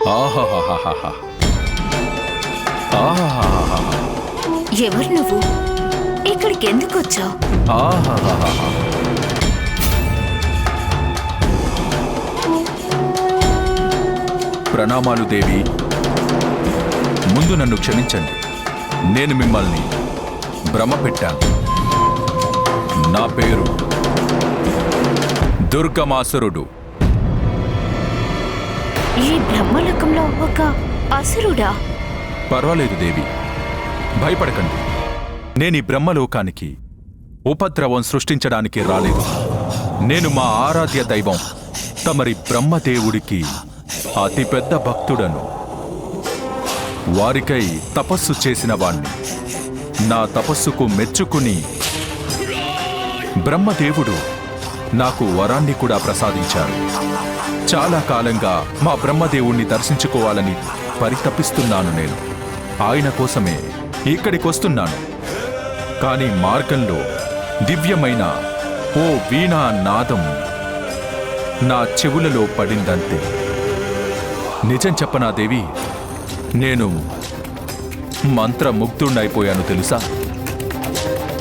ఆహాహాహాహా. ఆహాహాహాహా. ఎవరు నువ్వు? ఇక్కడికి ఎందుకు వచ్చావు? ఆహాహాహాహా. ప్రణామాలు దేవి. ముందు నన్ను క్షమించండి. నేను మిమ్మల్ని భ్రమ పెట్టాను. నా పేరు దుర్గమాసురుడు. ఈ బ్రహ్మలోకంలో ఒక అసురుడా? పర్వాలేదు దేవి, భయపడకండి. నేను ఈ బ్రహ్మలోకానికి ఉపద్రవం సృష్టించడానికి రాలేదు. నేను మా ఆరాధ్య దైవం తమరి బ్రహ్మదేవుడికి అతిపెద్ద భక్తుడను. వారికై తపస్సు చేసిన వాణ్ణి. నా తపస్సుకు మెచ్చుకుని బ్రహ్మదేవుడు నాకు వరాన్ని కూడా ప్రసాదించారు. చాలా కాలంగా మా బ్రహ్మదేవుణ్ణి దర్శించుకోవాలని పరితపిస్తున్నాను. నేను ఆయన కోసమే ఇక్కడికొస్తున్నాను. కానీ మార్గంలో దివ్యమైన ఓ వీణా నాదం నా చెవులలో పడిందంతే. నిజం చెప్పనా దేవి, నేను మంత్రముగ్ధుణ్ణైపోయాను తెలుసా?